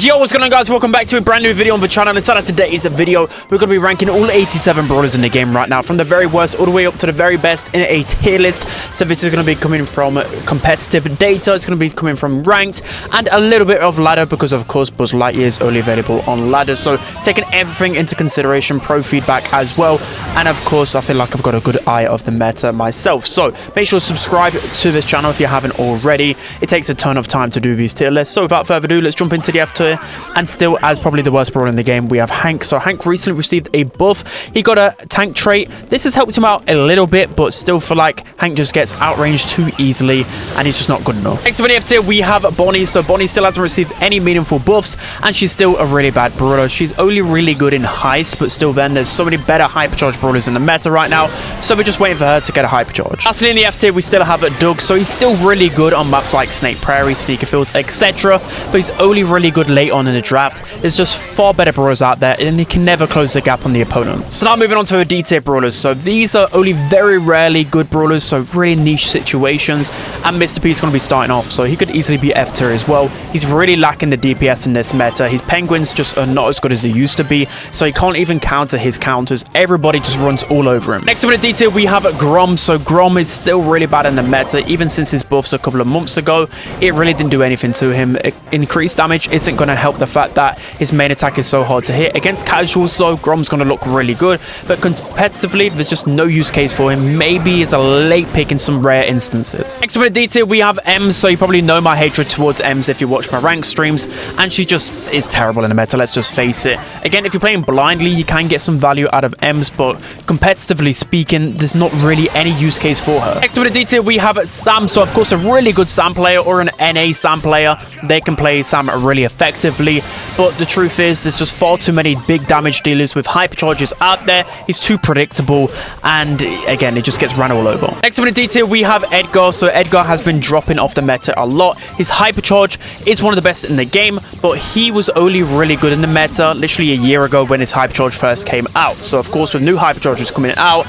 Yo, what's going on, guys? Welcome back to a brand new video on the channel. Inside of today's video, we're going to be ranking all 87 brawlers in the game right now, from the very worst all the way up to the very best in a tier list. So this is going to be coming from competitive data, it's going to be coming from ranked, and a little bit of ladder, because of course Buzz Lightyear is only available on ladder. So taking everything into consideration, pro feedback as well, and of course I feel like I've got a good eye of the meta myself. So make sure to subscribe to this channel if you haven't already. It takes a ton of time to do these tier lists. So without further ado, let's jump into the F tier. And still, as probably the worst brawler in the game, we have Hank. So Hank recently received a buff. He got a tank trait. This has helped him out a little bit, but still feel like Hank just gets outranged too easily, and he's just not good enough. Next up in the F tier, we have Bonnie. So Bonnie still hasn't received any meaningful buffs, and she's still a really bad brawler. She's only really good in heist, but still then, there's so many better hypercharge brawlers in the meta right now, so we're just waiting for her to get a hypercharge. Lastly in the F tier, we still have Doug. So he's still really good on maps like Snake Prairie, Sneaker Fields, etc., but he's only really good late on in the draft. There's just far better brawlers out there, and he can never close the gap on the opponents. So now moving on to the D tier brawlers. So these are only very rarely good brawlers, so really niche situations, and Mr. P is going to be starting off, so he could easily be F tier as well. He's really lacking the DPS in this meta. His penguins just are not as good as they used to be, so he can't even counter his counters. Everybody just runs all over him. Next up in the D tier, we have Grom. So Grom is still really bad in the meta, even since his buffs a couple of months ago. It really didn't do anything to him. Increased damage isn't going to help the fact that his main attack is so hard to hit. Against casuals, so Grom's going to look really good, but competitively, there's just no use case for him. Maybe he's a late pick in some rare instances. Next up in the D tier, we have Ems. So you probably know my hatred towards Ems if you watch my rank streams, and she just is terrible in the meta, let's just face it. Again, if you're playing blindly, you can get some value out of Ems, but competitively speaking, there's not really any use case for her. Next up in the D tier, we have Sam. So of course, a really good Sam player or an NA Sam player, they can play Sam really effectively, but the truth is, there's just far too many big damage dealers with hypercharges out there. He's too predictable, and again, it just gets ran all over. Next up in the D tier, we have Edgar. So Edgar has been dropping off the meta a lot. His hypercharge is one of the best in the game, but he was only really good in the meta literally a year ago when his hypercharge first came out. So of course, with new hypercharges coming out,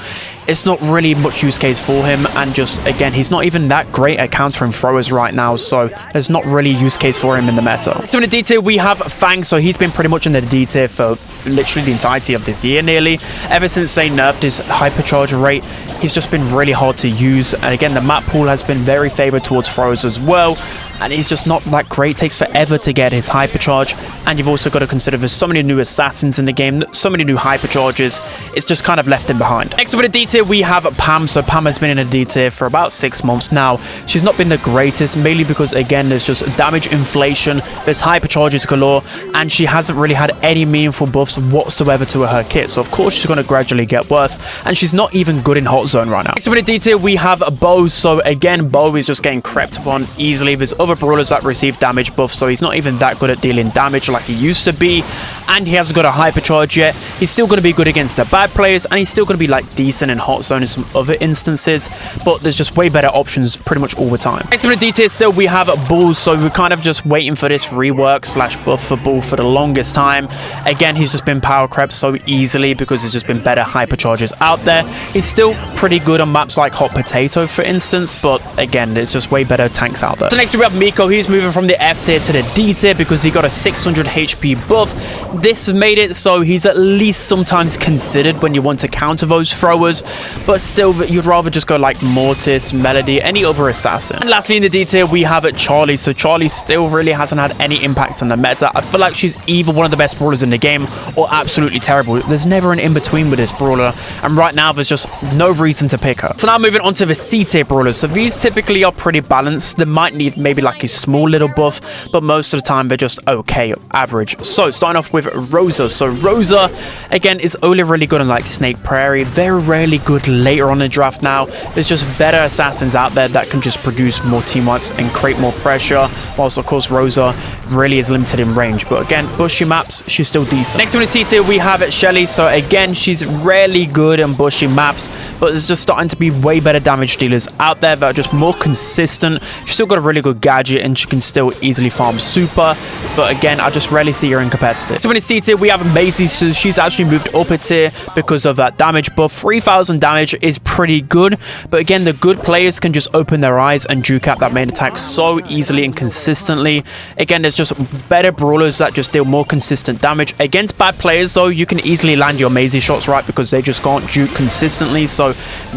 it's not really much use case for him, and just again, he's not even that great at countering throwers right now, so there's not really use case for him in the meta. So in the D tier, we have Fang. So he's been pretty much in the D tier for literally the entirety of this year nearly. Ever since they nerfed his hypercharge rate, he's just been really hard to use, and again, the map pool has been very favored towards throwers as well, and he's just not that great. Takes forever to get his hypercharge, and you've also got to consider there's so many new assassins in the game, so many new hypercharges, it's just kind of left him behind. Next up in the D tier, we have Pam. So Pam has been in a D tier for about 6 months now. She's not been the greatest, mainly because again, there's just damage inflation, there's hypercharges galore, and she hasn't really had any meaningful buffs whatsoever to her kit, so of course she's going to gradually get worse, and she's not even good in hot zone right now. Next up in the D tier, we have Bo. So again, Bo is just getting crept upon easily. There's other brawlers that receive damage buffs, so he's not even that good at dealing damage like he used to be, and he hasn't got a hypercharge yet. He's still going to be good against the bad players, and he's still going to be like decent in hot zone in some other instances, but there's just way better options pretty much all the time. Next up in the D tier, still we have Bull. So we're kind of just waiting for this rework slash buff for Bull for the longest time. Again, he's just been power crept so easily because there's just been better hypercharges out there. He's still pretty good on maps like Hot Potato, for instance, but again, there's just way better tanks out there. So next we have Miko. He's moving from the F tier to the D tier because he got a 600 HP buff. This made it so he's at least sometimes considered when you want to counter those throwers, but still, you'd rather just go like Mortis, Melody, any other assassin. And lastly in the D tier, we have Charlie. So Charlie still really hasn't had any impact on the meta. I feel like she's either one of the best brawlers in the game or absolutely terrible. There's never an in-between with this brawler, and right now there's just no reason to pick her. So now moving on to the C tier brawlers. So these typically are pretty balanced. They might need maybe like a small little buff, but most of the time they're just okay, average. So starting off with Rosa. So Rosa, again, is only really good on like Snake Prairie, very rarely good later on in the draft now. There's just better assassins out there that can just produce more team wipes and create more pressure, whilst of course Rosa really is limited in range, but again, bushy maps, she's still decent. Next on the C tier, we have Shelly. So again, she's rarely good on bushy maps, but there's just starting to be way better damage dealers out there that are just more consistent. She's still got a really good gadget gadget and she can still easily farm super. But again, I just rarely see her in competitive. So in the C tier, we have Maisie. So she's actually moved up a tier because of that damage buff. 3,000 damage is pretty good. But again, the good players can just open their eyes and juke out that main attack so easily and consistently. Again, there's just better brawlers that just deal more consistent damage. Against bad players, though, you can easily land your Maisie shots, right? Because they just can't juke consistently. So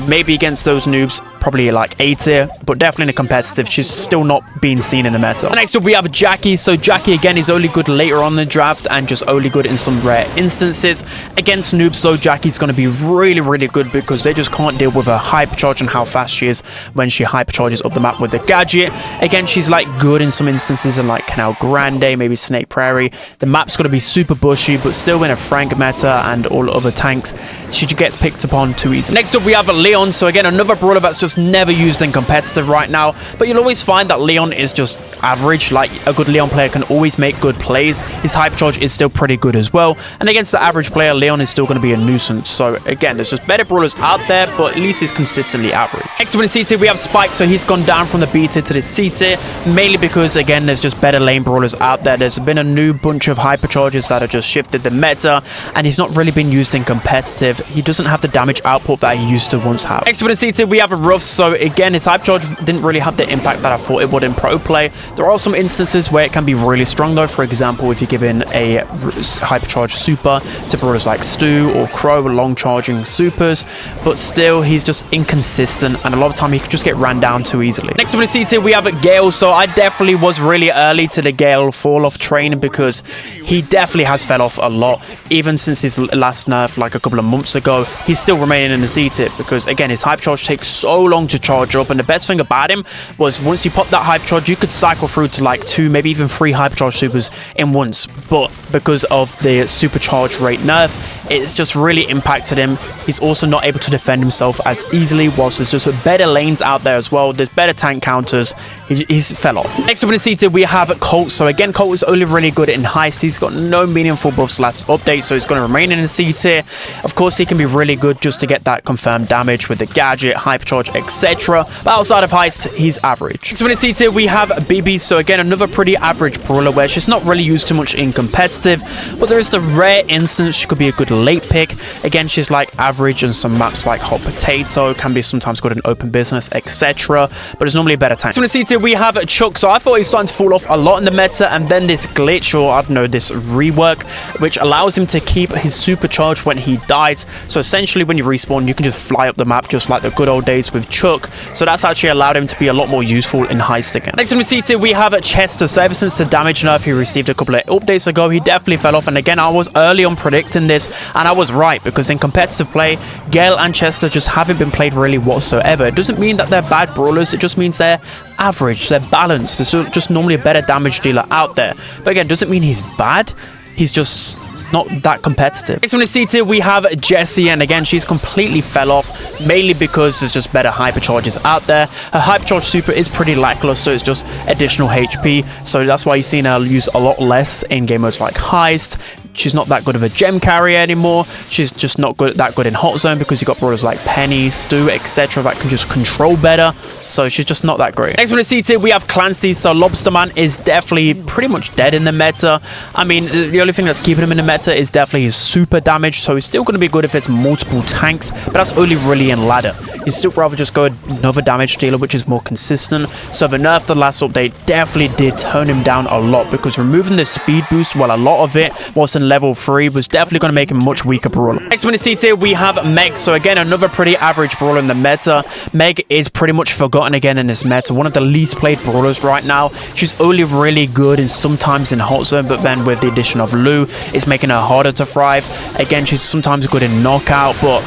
maybe against those noobs, probably like A tier, but definitely in a competitive, she's still not being seen in the meta. Next up, we have Jackie. So Jackie, again, is only good later on in the draft and just only good in some rare instances. Against noobs, though, Jackie's going to be really, really good because they just can't deal with her hypercharge and how fast she is when she hypercharges up the map with the gadget. Again, she's like good in some instances in like Canal Grande, maybe Snake Prairie. The map's going to be super bushy, but still in a Frank meta and all other tanks, she gets picked upon too easily. Next up, we have Leon. So again, another brawler that's just never used in competitive right now, but you'll always find that Leon is just average. Like a good Leon player can always make good plays. His hypercharge is still pretty good as well, and against the average player, Leon is still going to be a nuisance. So again, there's just better brawlers out there, but at least he's consistently average. Next up in the C tier, we have Spike. So he's gone down from the B tier to the C tier, mainly because again, there's just better lane brawlers out there. There's been a new bunch of hypercharges that have just shifted the meta, and he's not really been used in competitive. He doesn't have the damage output that he used to once have. Next up in the C tier, we have Ruff. So again, his hypercharge didn't really have the impact that I thought it would in pro play. There are some instances where it can be really strong though. For example, if you're given a hypercharge super to brawlers like Stu or Crow, long charging supers, but still he's just inconsistent, and a lot of time he could just get ran down too easily. Next up in the C tier, we have Gale. So I definitely was really early to the Gale fall off train because he definitely has fell off a lot. Even since his last nerf like a couple of months ago, he's still remaining in the C tier because again, his hypercharge takes so long to charge up, and the best thing about him was once you pop that hypercharge, you could cycle through to like 2, maybe even 3 hypercharge supers in once. But because of the supercharge rate nerf, it's just really impacted him. He's also not able to defend himself as easily, whilst there's just better lanes out there as well. There's better tank counters. He's fell off. Next up in the C tier, we have Colt. So again, Colt is only really good in heist. He's got no meaningful buffs last update, so he's going to remain in the C tier. Of course, he can be really good just to get that confirmed damage with the gadget, hypercharge, etc. But outside of heist, he's average. Next up in the C tier, we have BB. So again, another pretty average brawler where she's not really used too much in competitive, but there is the rare instance she could be a good late pick. Again, she's like average on some maps like Hot Potato, can be sometimes good in open business, etc. But it's normally a better tank. So in the C tier, we have Chuck. So I thought he's starting to fall off a lot in the meta, and then this glitch, or I don't know, this rework, which allows him to keep his supercharge when he dies. So essentially, when you respawn, you can just fly up the map just like the good old days with Chuck. So that's actually allowed him to be a lot more useful in heist again. Next in the C tier, we have Chester. So ever since the damage nerf he received a couple of updates ago, he definitely fell off. And again, I was early on predicting this, and I was right, because in competitive play, Gale and Chester just haven't been played really whatsoever. It doesn't mean that they're bad brawlers, it just means they're average, they're balanced. There's just normally a better damage dealer out there. But again, doesn't mean he's bad, he's just not that competitive. Next on the C tier, we have Jessie, and again, she's completely fell off, mainly because there's just better hypercharges out there. Her hypercharge super is pretty lackluster, it's just additional HP, so that's why you've seen her use a lot less in game modes like Heist. She's not that good of a gem carrier anymore. She's just not that good in Hot Zone because you've got brawlers like Penny, Stu, etc. that can just control better. So she's just not that great. Next on the C tier, we have Clancy. So Lobsterman is definitely pretty much dead in the meta. I mean, the only thing that's keeping him in the meta is definitely his super damage. So he's still going to be good if it's multiple tanks, but that's only really in ladder. You'd still rather just go another damage dealer, which is more consistent. So the nerf, the last update, definitely did tone him down a lot, because removing the speed boost, while a lot of it was in level 3, was definitely going to make him a much weaker brawler. Next on the C tier, we have Meg. So again, another pretty average brawler in the meta. Meg is pretty much forgotten again in this meta. One of the least played brawlers right now. She's only really good and sometimes in Hot Zone, but then with the addition of Lou, it's making her harder to thrive. Again, she's sometimes good in Knockout, but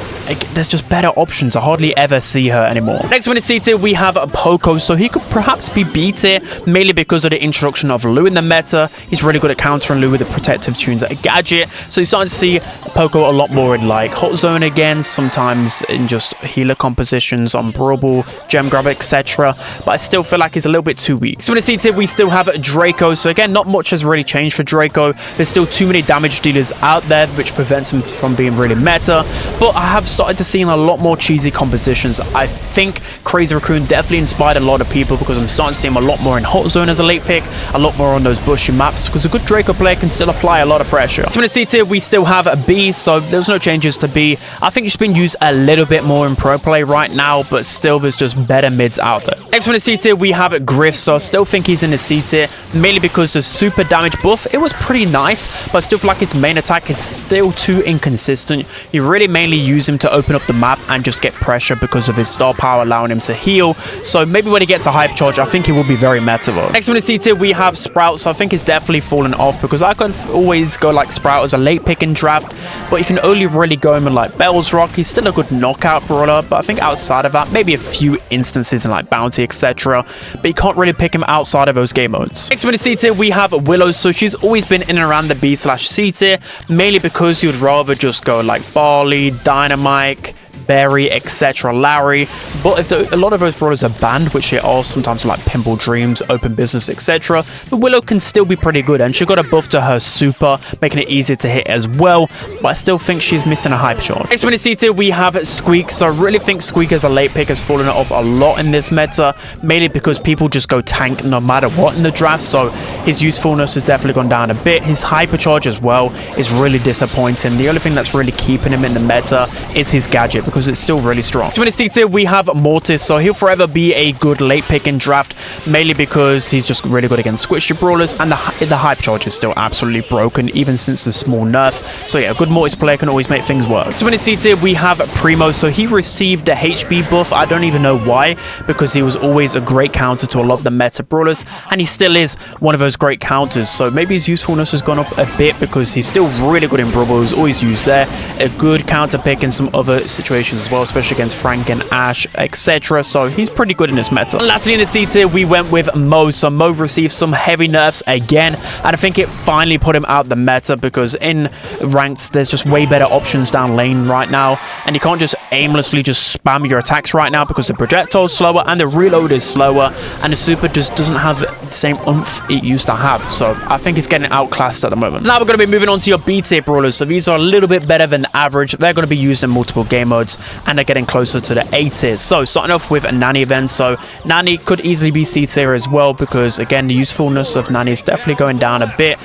there's just better options. I hardly ever see her anymore. Next one in C tier, we have Poco. So he could perhaps be B tier, mainly because of the introduction of Lou in the meta. He's really good at countering Lou with the protective tunes at a gadget. So you're starting to see Poco a lot more in like Hot Zone again, sometimes in just healer compositions on Brawl, Gem Grab, etc. But I still feel like he's a little bit too weak. So in the C tier, we still have Draco. So again, not much has really changed for Draco. There's still too many damage dealers out there, which prevents him from being really meta. But I have started to see a lot more cheesy compositions. I think Crazy Raccoon definitely inspired a lot of people because I'm starting to see him a lot more in Hot Zone as a late pick, a lot more on those bushy maps because a good Draco player can still apply a lot of pressure. So in the C tier, we still have a B, so there's no changes to B. I think it's been used a little bit more in pro play right now, but still there's just better mids out there. Next one in the C tier, we have Griff, so I still think he's in the C tier, mainly because the super damage buff, it was pretty nice, but I still feel like his main attack is still too inconsistent. You really mainly use him to open up the map and just get pressure because of his star power allowing him to heal. So maybe when he gets a hype charge, I think he will be very metable. Next one in C tier, we have Sprout, so I think it's definitely fallen off because I could always go like Sprout as a late pick in draft, but you can only really go him in like Bell's Rock. He's still a good knockout brawler, but I think outside of that, maybe a few instances in like Bounty, etc. But you can't really pick him outside of those game modes. Next one in C tier, we have Willow, so she's always been in and around the B/C tier, mainly because you'd rather just go like Barley, Dynamite, Berry, etc., Larry. But if a lot of those brawlers are banned, which they are sometimes, like Pimple Dreams, Open Business, etc., the Willow can still be pretty good, and she got a buff to her super, making it easier to hit as well, but I still think she's missing a hype shot. Next one in C tier, we have Squeak, so I really think Squeak as a late pick has fallen off a lot in this meta, mainly because people just go tank no matter what in the draft, so his usefulness has definitely gone down a bit. His hypercharge as well is really disappointing. The only thing that's really keeping him in the meta is his gadget, because it's still really strong. So in the C tier, we have Mortis, so he'll forever be a good late pick in draft, mainly because he's just really good against squishy brawlers, and the hype charge is still absolutely broken, even since the small nerf. So yeah, a good Mortis player can always make things work. So in the C tier, we have Primo, so he received the HP buff. I don't even know why, because he was always a great counter to a lot of the meta brawlers, and he still is one of those great counters. So maybe his usefulness has gone up a bit because he's still really good in Brawl. He's always used there. A good counter pick in some other situations as well, especially against Frank and Ash, etc. So he's pretty good in this meta. And lastly in the C tier, we went with Mo. So Mo received some heavy nerfs again, and I think it finally put him out the meta because in ranked, there's just way better options down lane right now, and you can't just aimlessly just spam your attacks right now because the projectile's slower and the reload is slower, and the super just doesn't have the same oomph it used to have. So I think it's getting outclassed at the moment. Now we're going to be moving on to your B tier brawlers. So these are a little bit better than average. They're going to be used in multiple game modes, and they're getting closer to the A tier. So starting off with Nani event. So Nani could easily be C tier as well, because again, the usefulness of Nani is definitely going down a bit.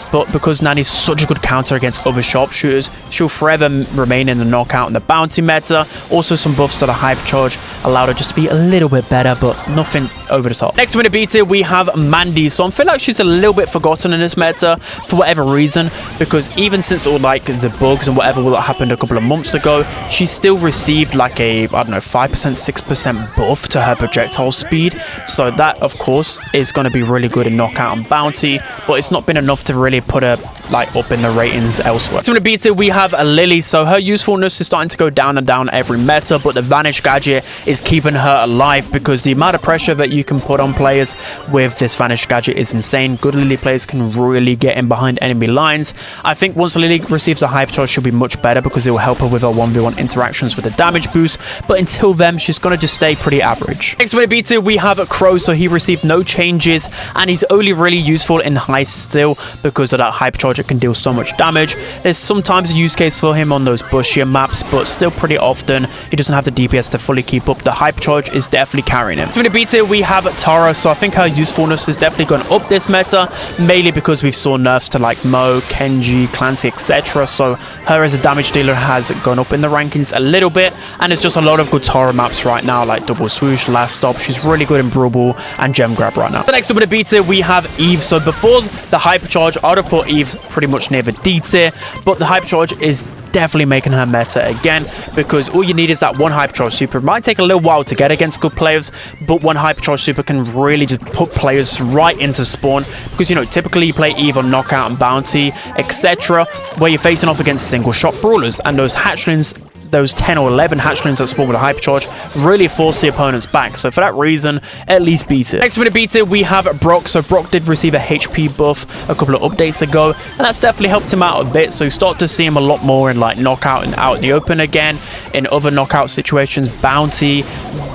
But because Nani's such a good counter against other sharpshooters, she'll forever remain in the knockout and the bounty meta. Also, some buffs to the hype charge allowed her just to be a little bit better, but nothing over the top. Next in the B tier, we have Mandy. So I feel like she's a little bit forgotten in this meta for whatever reason, because even since all like the bugs and whatever that happened a couple of months ago, she still received like a, I don't know, 5%, 6% buff to her projectile speed. So that, of course, is going to be really good in knockout and bounty, but it's not been enough to really put her like up in the ratings elsewhere. So in the B tier, we have a Lily. So her usefulness is starting to go down and down every meta, but the Vanish gadget is keeping her alive because the amount of pressure that you can put on players with this Vanish gadget is insane. Good Lily players can really get in behind enemy lines. I think once Lily receives a hype charge, she'll be much better because it will help her with her 1v1 interactions with the damage boost, but until then, she's going to just stay pretty average. Next in the B tier, we have Crow. So he received no changes, and he's only really useful in Heist still because of that hype charge. It can deal so much damage. There's sometimes a use case for him on those bushier maps, but still pretty often he doesn't have the DPS to fully keep up. The hype charge is definitely carrying him. So in the B tier, we have Tara. So I think her usefulness has definitely gone up this meta, mainly because we've saw nerfs to like Mo, Kenji, Clancy, etc. So her as a damage dealer has gone up in the rankings a little bit, and it's just a lot of good Tara maps right now, like Double Swoosh, Last Stop. She's really good in Brawl and Gem Grab right now. The next up in the B tier, we have Eve. So before the hyper charge, I'd have put Eve pretty much near the D tier, but the hyper charge is definitely making her meta again, because all you need is that one hyper charge super. It might take a little while to get against good players, but one hyper charge super can really just put players right into spawn, because you know, typically you play Eve on knockout and bounty, etc., where you're facing off against single shot brawlers, and those hatchlings, those 10 or 11 hatchlings that spawn with a hypercharge really force the opponents back. So for that reason, at least beat it. Next with the B tier, we have Brock. So Brock did receive a HP buff a couple of updates ago, and that's definitely helped him out a bit. So you start to see him a lot more in like knockout and out in the open again, in other knockout situations, bounty,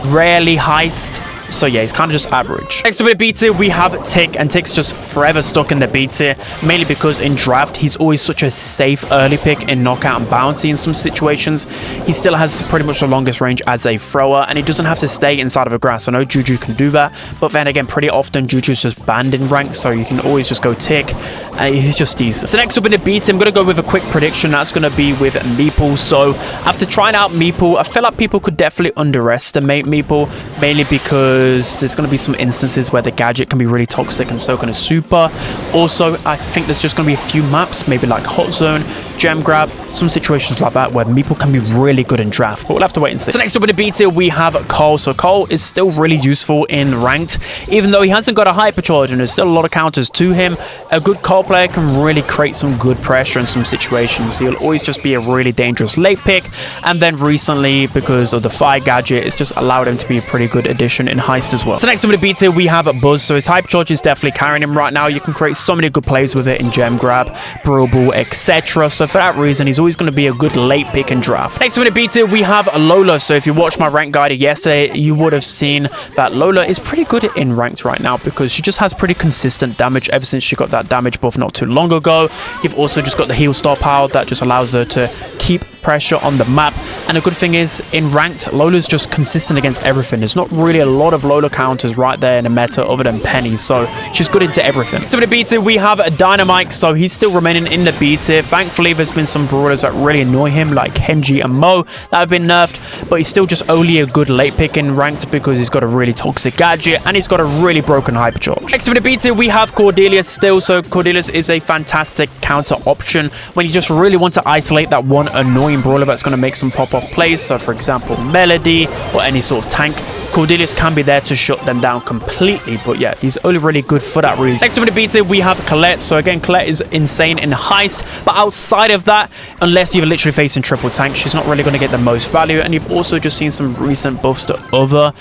rarely heist. So yeah, he's kind of just average. Next up in the B tier, we have Tick, and Tick's just forever stuck in the B tier, mainly because in draft, he's always such a safe early pick in knockout and bounty in some situations. He still has pretty much the longest range as a thrower, and he doesn't have to stay inside of a grass. I know Juju can do that, but then again, pretty often Juju's just banned in ranks, so you can always just go Tick, and he's just decent. So next up in the B tier, I'm going to go with a quick prediction. That's going to be with Meeple. So after trying out Meeple, I feel like people could definitely underestimate Meeple, mainly because there's going to be some instances where the gadget can be really toxic, and so can a super. Also, I think there's just going to be a few maps, maybe like Hot Zone, Gem Grab, some situations like that where Meeple can be really good in draft, but we'll have to wait and see. So next up in the B tier, we have Cole. So Cole is still really useful in ranked, even though he hasn't got a hypercharge and there's still a lot of counters to him. A good Cole player can really create some good pressure in some situations. He'll always just be a really dangerous late pick, and then recently, because of the fire gadget, it's just allowed him to be a pretty good addition in heist as well. So next up in the B tier, we have Buzz. So his hypercharge is definitely carrying him right now. You can create so many good plays with it in Gem Grab, Brawl, etc. So for that reason, he's always going to be a good late pick in draft. Next up in the B tier, we have Lola. So if you watched my rank guide yesterday, you would have seen that Lola is pretty good in ranked right now because she just has pretty consistent damage ever since she got that damage buff not too long ago. You've also just got the heal star power that just allows her to keep pressure on the map. And the good thing is, in ranked, Lola's just consistent against everything. There's not really a lot of Lola counters right there in the meta other than Penny, so she's good into everything. So in the B tier, we have Dynamite. So he's still remaining in the B tier. Thankfully, there's been some brawlers that really annoy him, like Kenji and Mo, that have been nerfed, but he's still just only a good late pick in ranked because he's got a really toxic gadget and he's got a really broken hypercharge. Next in the B tier, we have Cordelius still. So Cordelius is a fantastic counter option when you just really want to isolate that one annoying brawler that's going to make some pop-off plays. So for example, Melody or any sort of tank, Cordelius can be there to shut them down completely, but yeah, he's only really good for that reason. Next up in the B tier, we have Colette. So again, Colette is insane in heist, but outside of that, unless you're literally facing triple tank, she's not really going to get the most value. And you've also just seen some recent buffs to other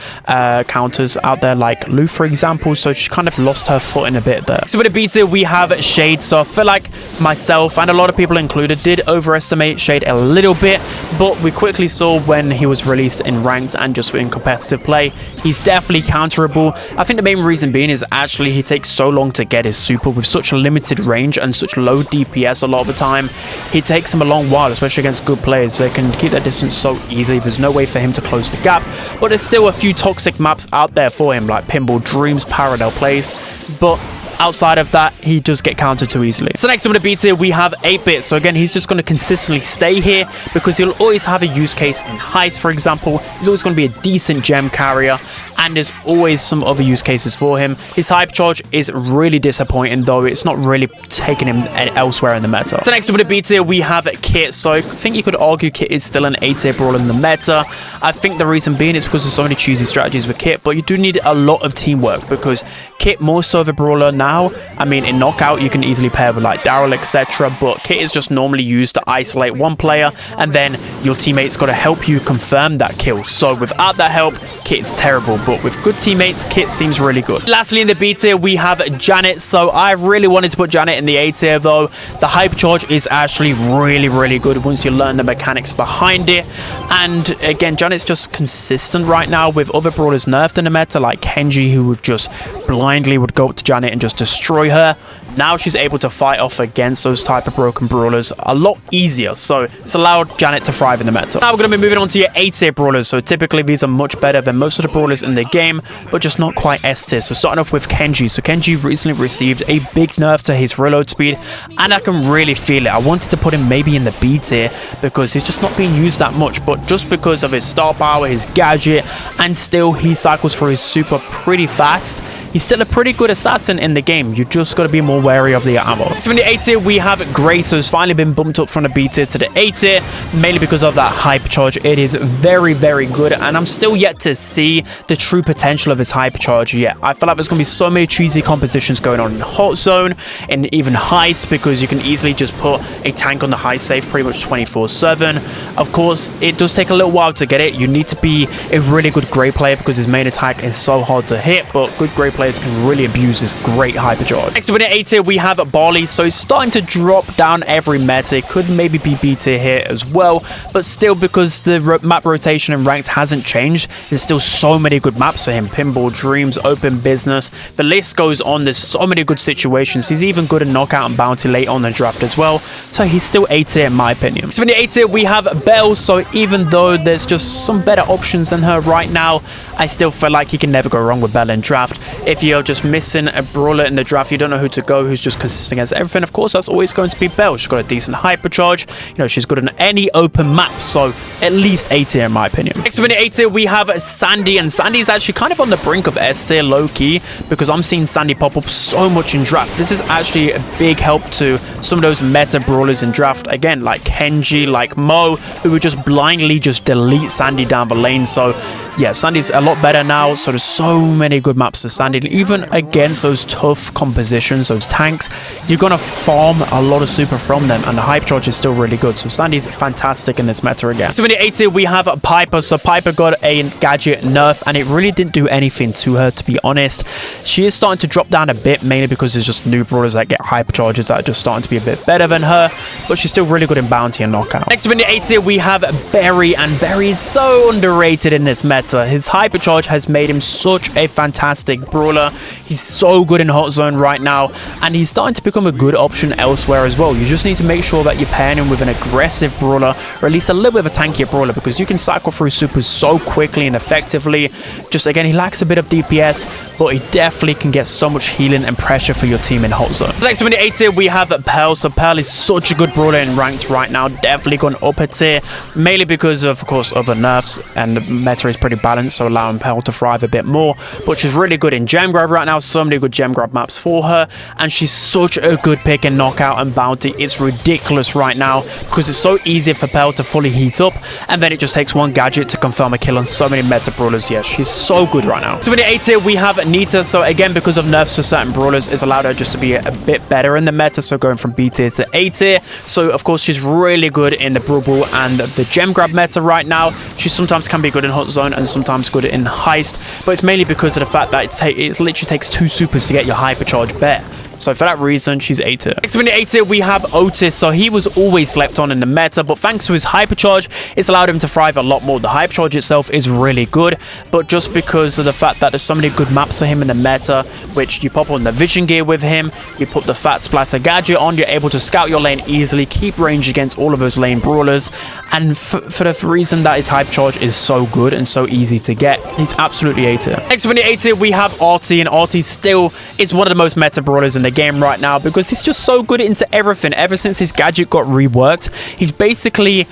counters out there, like Lou, for example, so she kind of lost her footing a bit there. So with the B tier, we have Shade. So I feel like myself and a lot of people included did overestimate Shade a little bit, but we quickly saw when he was released in ranked and just in competitive play, he's definitely counterable. I think the main reason being is actually he takes so long to get his super with such a limited range and such low DPS a lot of the time. It takes him a long while, especially against good players. They can keep that distance so easily. There's no way for him to close the gap, but there's still a few toxic maps out there for him, like Pinball Dreams, Parallel Plays, but outside of that, he does get countered too easily. So next up in the B tier, we have 8-Bit. So again, he's just going to consistently stay here because he'll always have a use case in heist, for example. He's always going to be a decent gem carrier, and there's always some other use cases for him. His hypercharge is really disappointing, though. It's not really taking him elsewhere in the meta. So next up in the B tier, we have Kit. So I think you could argue Kit is still an A-tier brawler in the meta. I think the reason being is because there's so many choosy strategies with Kit, but you do need a lot of teamwork because Kit, more so of a brawler now. I mean, in knockout, you can easily pair with like Daryl, etc. But Kit is just normally used to isolate one player, and then your teammates got to help you confirm that kill. So without that help, Kit's terrible. But with good teammates, Kit seems really good. Lastly, in the B tier, we have Janet. So I really wanted to put Janet in the A tier, though. The hypercharge is actually really good once you learn the mechanics behind it. And again, Janet's just consistent right now with other brawlers nerfed in the meta, like Kenji, who would just blindly would go up to Janet and just destroy her. Now she's able to fight off against those type of broken brawlers a lot easier, so it's allowed Janet to thrive in the meta. Now we're going to be moving on to your A-tier brawlers. So typically these are much better than most of the brawlers in the game, but just not quite S-tier. So starting off with Kenji. So Kenji recently received a big nerf to his reload speed, and I can really feel it. I wanted to put him maybe in the B tier because he's just not being used that much, but just because of his star power, his gadget, and still he cycles through his super pretty fast, he's still a pretty good assassin in the game. You just got to be more wary of the ammo. So in the A tier, we have Grace. So it's finally been bumped up from the B tier to the A tier, mainly because of that hypercharge. It is very good, and I'm still yet to see the true potential of his hypercharge yet. I feel like there's going to be so many cheesy compositions going on in Hot Zone and even Heist, because you can easily just put a tank on the high safe pretty much 24/7. Of course, it does take a little while to get it. You need to be a really good Grey player because his main attack is so hard to hit, but good Grey players players can really abuse this great hypercharge. Next up in the A tier, we have Barley. So he's starting to drop down every meta. It could maybe be B tier here as well, but still, because the map rotation and ranked hasn't changed, there's still so many good maps for him. Pinball, Dreams, Open Business. The list goes on. There's so many good situations. He's even good in Knockout and Bounty late on the draft as well. So he's still A tier in my opinion. So in the A tier, we have Belle. So even though there's just some better options than her right now, I still feel like you can never go wrong with Belle in draft. If you're just missing a brawler in the draft, you don't know who to go, who's just consistent against everything, of course, that's always going to be Belle. She's got a decent hypercharge. You know, she's good on any open map. So at least A tier in my opinion. Next up in the A tier, we have Sandy. And Sandy is actually kind of on the brink of S tier low-key, because I'm seeing Sandy pop up so much in draft. This is actually a big help to some of those meta brawlers in draft. Again, like Kenji, like Mo, who would just blindly just delete Sandy down the lane. So yeah, Sandy's a lot better now. So there's so many good maps for Sandy. Even against those tough compositions, those tanks, you're going to farm a lot of super from them, and the hype charge is still really good. So Sandy's fantastic in this meta again. So in the A tier, we have Piper. So Piper got a gadget nerf, and it really didn't do anything to her, to be honest. She is starting to drop down a bit, mainly because there's just new brawlers that get hyper charges that are just starting to be a bit better than her, but she's still really good in Bounty and Knockout. Next up in the A tier, we have Berry, and Berry is so underrated in this meta. His hypercharge has made him such a fantastic brawler. He's so good in Hot Zone right now, and he's starting to become a good option elsewhere as well. You just need to make sure that you're pairing him with an aggressive brawler, or at least a little bit of a tankier brawler, because you can cycle through supers so quickly and effectively. Just again, he lacks a bit of DPS, but he definitely can get so much healing and pressure for your team in Hot Zone. Next up in the A tier, we have Pearl. So Pearl is such a good brawler in ranked right now, definitely gone up a tier, mainly because of course of the nerfs, and the meta is pretty balanced, so allowing Pearl to thrive a bit more. But she's really good in gem grab right now. So many good gem grab maps for her, and she's such a good pick in Knockout and Bounty. It's ridiculous right now, because it's so easy for Pearl to fully heat up, and then it just takes one gadget to confirm a kill on so many meta brawlers. Yeah, she's so good right now. So in the A tier, we have Nita. So again, because of nerfs to certain brawlers, it's allowed her just to be a bit better in the meta, so going from B tier to A tier. So of course, she's really good in the Brawl and the gem grab meta right now. She sometimes can be good in Hot Zone and sometimes good in Heist, but it's mainly because of the fact that it literally takes 2 supers to get your hypercharge bet. So for that reason, she's A tier. Next in the A tier, we have Otis. So he was always slept on in the meta, but thanks to his hypercharge, it's allowed him to thrive a lot more. The hypercharge itself is really good, but just because of the fact that there's so many good maps for him in the meta, which you pop on the vision gear with him, you put the fat splatter gadget on, you're able to scout your lane easily, keep range against all of those lane brawlers, and for the reason that his hypercharge is so good and so easy to get, he's absolutely A tier. Next in the A tier, we have Artie, and Artie still is one of the most meta brawlers in the game right now, because he's just so good into everything. Ever since his gadget got reworked, he's basically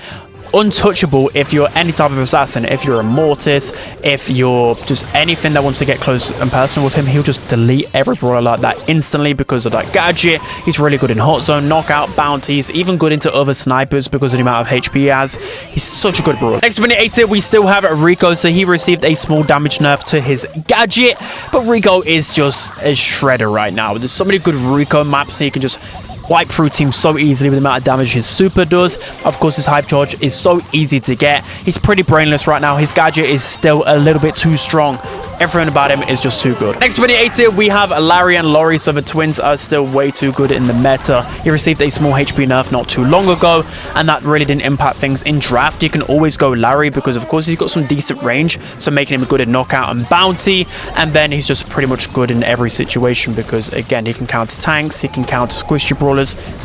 untouchable if you're any type of assassin. If you're a Mortis, if you're just anything that wants to get close and personal with him, he'll just delete every brawler like that instantly because of that gadget. He's really good in Hot Zone, Knockout, Bounties, even good into other snipers because of the amount of HP he has. He's such a good brawler. Next up in the A tier, we still have Rico. So he received a small damage nerf to his gadget, but Rico is just a shredder right now. There's so many good Rico maps that he can just wipe through teams so easily with the amount of damage his super does. Of course, his hype charge is so easy to get. He's pretty brainless right now. His gadget is still a little bit too strong. Everything about him is just too good. Next up in the A tier, we have Larry and Laurie. So the twins are still way too good in the meta. He received a small HP nerf not too long ago, and that really didn't impact things in draft. You can always go Larry because, of course, he's got some decent range, so making him good in Knockout and Bounty. And then he's just pretty much good in every situation because, again, he can counter tanks, he can counter squishy brawlers.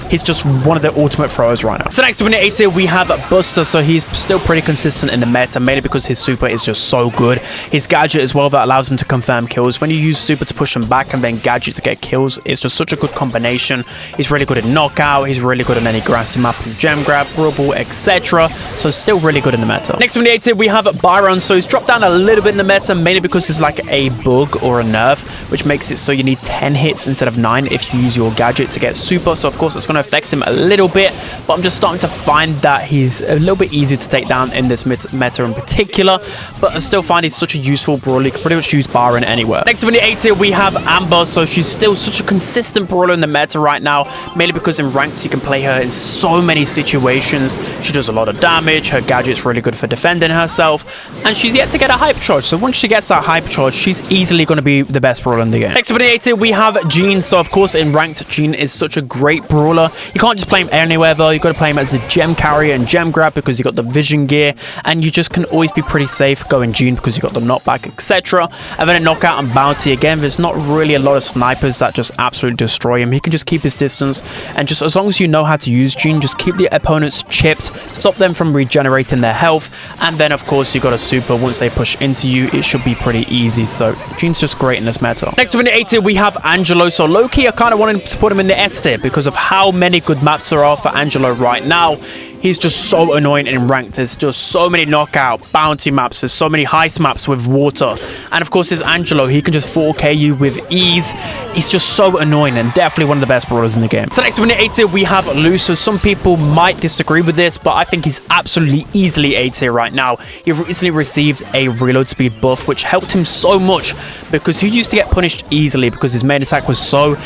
He's just one of the ultimate throwers right now. So next up in the A tier, we have Buster. So he's still pretty consistent in the meta, mainly because his super is just so good. His gadget as well, that allows him to confirm kills. When you use super to push him back and then gadget to get kills, it's just such a good combination. He's really good at Knockout. He's really good on any grassy map and gem grab, Brawl, etc. So still really good in the meta. Next up in the A tier, we have Byron. So he's dropped down a little bit in the meta, mainly because there's like a bug or a nerf, which makes it so you need 10 hits instead of 9 if you use your gadget to get super. So of course, it's going to affect him a little bit, but I'm just starting to find that he's a little bit easier to take down in this meta in particular, but I still find he's such a useful brawler. You can pretty much use Byron anywhere. Next up in the A tier, we have Amber. So she's still such a consistent brawler in the meta right now, mainly because in ranks you can play her in so many situations. She does a lot of damage, her gadget's really good for defending herself, and she's yet to get a hype charge. So once she gets that hype charge, she's easily going to be the best brawler in the game. Next up in the A tier, we have Jean. So of course in ranked, Jean is such a great brawler. You can't just play him anywhere though. You've got to play him as a gem carrier and gem grab because you got the vision gear, and you just can always be pretty safe going Jean because you got the knockback, etc. And then a knockout and bounty. Again, there's not really a lot of snipers that just absolutely destroy him. He can just keep his distance, and just as long as you know how to use Jean, just keep the opponents chipped, stop them from regenerating their health, and then of course you got a super. Once they push into you, it should be pretty easy. So Jean's just great in this meta. Next up in the A tier, we have Angelo. So low-key I kind of wanted to put him in the S tier because of how many good maps there are for Angelo right now. He's just so annoying in ranked. There's just so many knockout, bounty maps. There's so many heist maps with water. And of course, there's Angelo. He can just 4K you with ease. He's just so annoying and definitely one of the best brawlers in the game. So next up in the A tier, we have Lou. So some people might disagree with this, but I think he's absolutely easily A tier right now. He recently received a reload speed buff, which helped him so much because he used to get punished easily because his main attack was so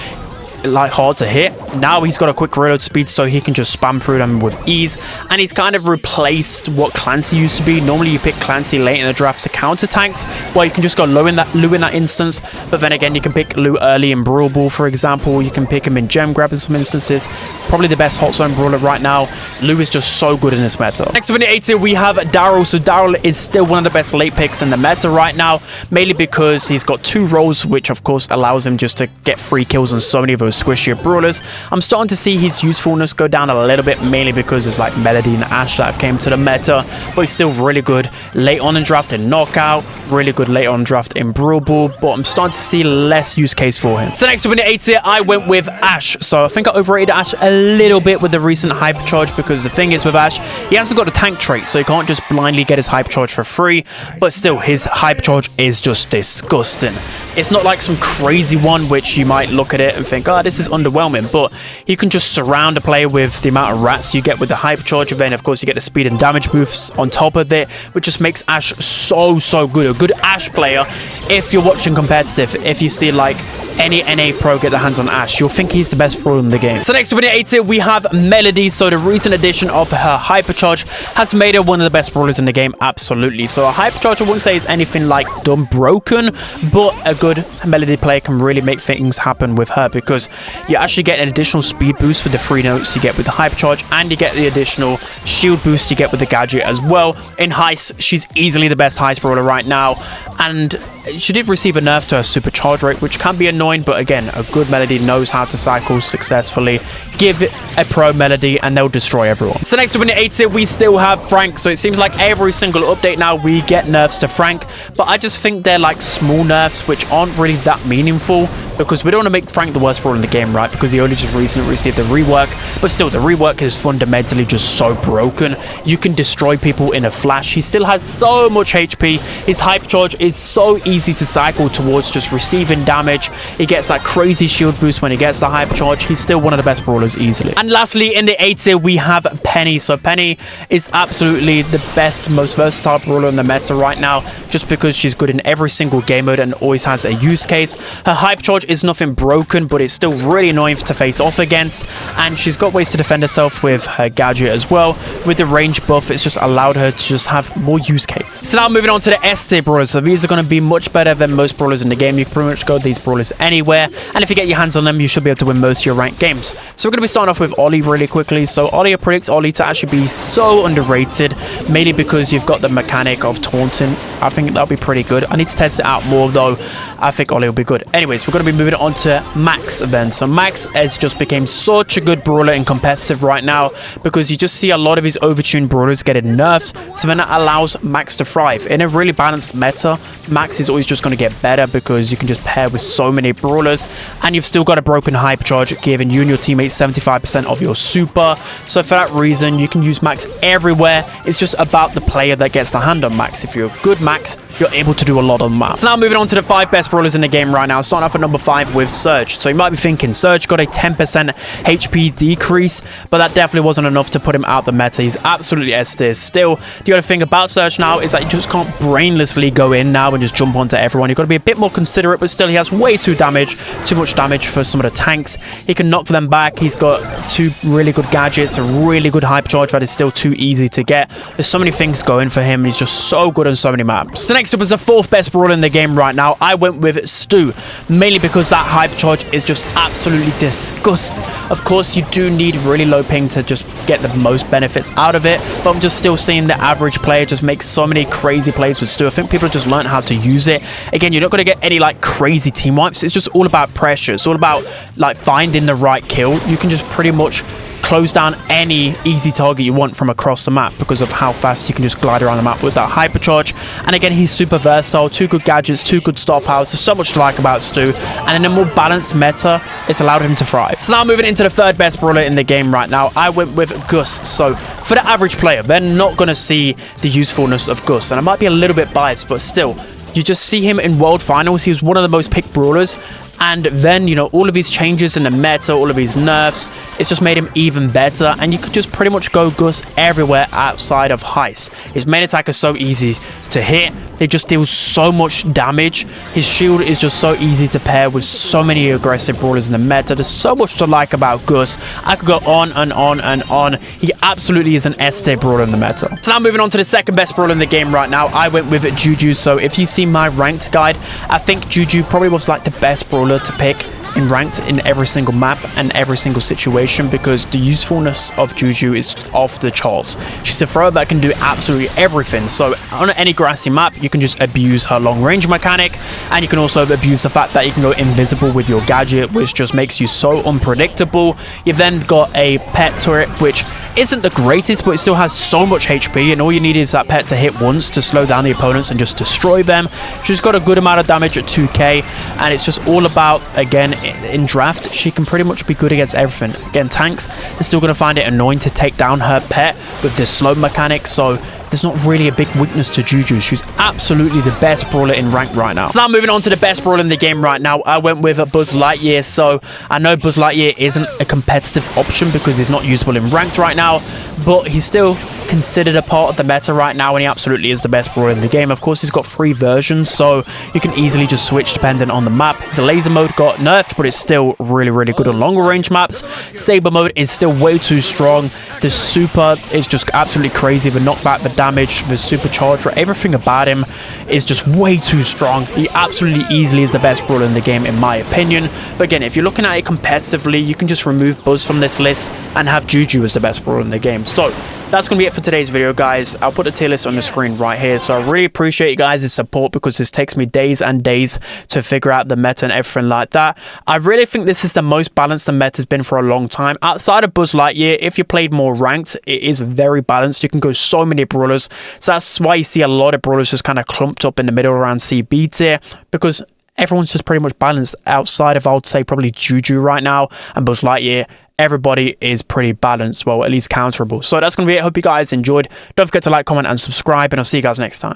hard to hit. Now he's got a quick reload speed, so he can just spam through them with ease, and he's kind of replaced what Clancy used to be. Normally you pick Clancy late in the draft to counter tanks, well you can just go Lou in that instance, but then again you can pick Lou early in Brawl, for example. You can pick him in gem grab in some instances. Probably the best hot zone brawler right now. Lou is just so good in this meta. Next up in the A tier, we have Daryl. So Daryl is still one of the best late picks in the meta right now, mainly because he's got 2 roles, which of course allows him just to get free kills on so many of those squishier brawlers. I'm starting to see his usefulness go down a little bit, mainly because there's like Melody and Ash that have came to the meta, but he's still really good late on in draft in knockout, really good late on draft in Brawl, but I'm starting to see less use case for him. So next up in the A tier, I went with Ash. So I think I overrated Ash a little bit with the recent hyper charge, because the thing is with Ash, he hasn't got a tank trait, so he can't just blindly get his hyper charge for free, but still his hyper charge is just disgusting. It's not like some crazy one which you might look at it and think, oh, this is underwhelming, but you can just surround a player with the amount of rats you get with the hyper charge, and then of course you get the speed and damage boosts on top of it, which just makes Ash so good. A good Ash player, if you're watching competitive, if you see like any NA pro get their hands on Ash, you'll think he's the best pro in the game. So next up in the A tier, we have Melody. So the recent addition of her hypercharge has made her one of the best brawlers in the game, absolutely. So a hypercharge I wouldn't say is anything like dumb broken, but a good Melody player can really make things happen with her, because you actually get an additional speed boost with the 3 notes you get with the hypercharge, and you get the additional shield boost you get with the gadget as well. In heist, she's easily the best heist brawler right now, and she did receive a nerf to her supercharge rate, which can be annoying, but again, a good Melody knows how to cycle successfully. Give it a pro Melody and they'll destroy everyone. So next up in the A tier, we still have Frank. So it seems like every single update now we get nerfs to Frank, but I just think they're like small nerfs which aren't really that meaningful, because we don't want to make Frank the worst brawler in the game, right? Because he only just recently received the rework, but still the rework is fundamentally just so broken. You can destroy people in a flash. He still has so much HP. His hype charge is so easy to cycle towards just receiving damage. He gets that crazy shield boost when he gets the hype charge. He's still one of the best brawlers easily. And lastly, in the A tier, we have Penny. So Penny is absolutely the best, most versatile brawler in the meta right now, just because she's good in every single game mode and always has a use case. Her hype charge is nothing broken, but it's still really annoying to face off against, and she's got ways to defend herself with her gadget as well. With the range buff, it's just allowed her to just have more use case. So now moving on to the S tier brawlers. So these are going to be much better than most brawlers in the game. You can pretty much go these brawlers anywhere, and if you get your hands on them, you should be able to win most of your ranked games. So we're going to be starting off with Ollie really quickly. So Ollie, I predict Ollie to actually be so underrated, mainly because you've got the mechanic of taunting. I think that'll be pretty good. I need to test it out more though. I think Ollie will be good. Anyways, we're going to be moving on to Max then. So Max has just became such a good brawler in competitive right now, because you just see a lot of his overtuned brawlers getting nerfs, so then that allows Max to thrive. In a really balanced meta, Max is always just going to get better because you can just pair with so many brawlers, and you've still got a broken hyper charge, giving you and your teammates 75% of your super. So for that reason, you can use Max everywhere. It's just about the player that gets the hand on Max. If you're a good Max, you're able to do a lot on the map. So now moving on to the 5 best best brawlers in the game right now. Starting off at number 5 with Surge. So you might be thinking, Surge got a 10% HP decrease, but that definitely wasn't enough to put him out the meta. He's absolutely S tier. Still, the other thing about Surge now is that you just can't brainlessly go in now and just jump onto everyone. You've got to be a bit more considerate, but still he has way too much damage for some of the tanks. He can knock them back. He's got 2 really good gadgets, a really good hypercharge that is still too easy to get. There's so many things going for him. He's just so good on so many maps. So next up is the 4th best brawler in the game right now. I went with Stu, mainly because that hypercharge is just absolutely disgusting. Of course, you do need really low ping to just get the most benefits out of it, but I'm just still seeing the average player just make so many crazy plays with Stu. I think people just learn how to use it. Again, you're not going to get any like crazy team wipes. It's just all about pressure. It's all about like finding the right kill. You can just pretty much close down any easy target you want from across the map because of how fast you can just glide around the map with that hypercharge. And again, he's super versatile, 2 good gadgets, 2 good star powers. There's so much to like about Stu, and in a more balanced meta, it's allowed him to thrive. So now moving into the 3rd best brawler in the game right now, I went with Gus. So for the average player, they're not going to see the usefulness of Gus, and I might be a little bit biased, but still, you just see him in World Finals. He was one of the most picked brawlers. And then, you know, all of these changes in the meta, all of these nerfs, it's just made him even better. And you could just pretty much go Gus everywhere outside of Heist. His main attack is so easy to hit. It just deals so much damage. His shield is just so easy to pair with so many aggressive brawlers in the meta. There's so much to like about Gus. I could go on and on and on. He absolutely is an S tier brawler in the meta. So now moving on to the 2nd best brawler in the game right now, I went with Juju. So if you see my ranked guide, I think Juju probably was like the best brawler to pick in ranked in every single map and every single situation, because the usefulness of Juju is off the charts. She's a thrower that can do absolutely everything. So on any grassy map, you can just abuse her long range mechanic, and you can also abuse the fact that you can go invisible with your gadget, which just makes you so unpredictable. You've then got a pet turret, which isn't the greatest, but it still has so much HP, and all you need is that pet to hit once to slow down the opponents and just destroy them. She's got a good amount of damage at 2k, and it's just all about, again, in draft, she can pretty much be good against everything. Again, tanks are still going to find it annoying to take down her pet with this slow mechanic, so there's not really a big weakness to Juju. She's absolutely the best brawler in rank right now. So now moving on to the best brawler in the game right now, I went with Buzz Lightyear. So I know Buzz Lightyear isn't a competitive option because he's not usable in ranked right now, but he's still considered a part of the meta right now, and he absolutely is the best brawler in the game. Of course, he's got 3 versions, so you can easily just switch depending on the map. His laser mode got nerfed, but it's still really, really good on longer range maps. Saber mode is still way too strong. The super is just absolutely crazy. The knockback, the damage, the supercharger, everything about him is just way too strong. He absolutely easily is the best brawler in the game, in my opinion. But again, if you're looking at it competitively, you can just remove Buzz from this list and have Juju as the best brawler in the game. So that's going to be it for today's video, guys. I'll put the tier list on the screen right here. So I really appreciate you guys' support, because this takes me days and days to figure out the meta and everything like that. I really think this is the most balanced the meta has been for a long time. Outside of Buzz Lightyear, if you played more ranked, it is very balanced. You can go so many brawlers. So that's why you see a lot of brawlers just kind of clumped up in the middle around CB tier, because everyone's just pretty much balanced. Outside of, I would say, probably Juju right now and Buzz Lightyear, everybody is pretty balanced, well, at least counterable. So that's going to be it. I hope you guys enjoyed. Don't forget to like, comment, and subscribe, and I'll see you guys next time.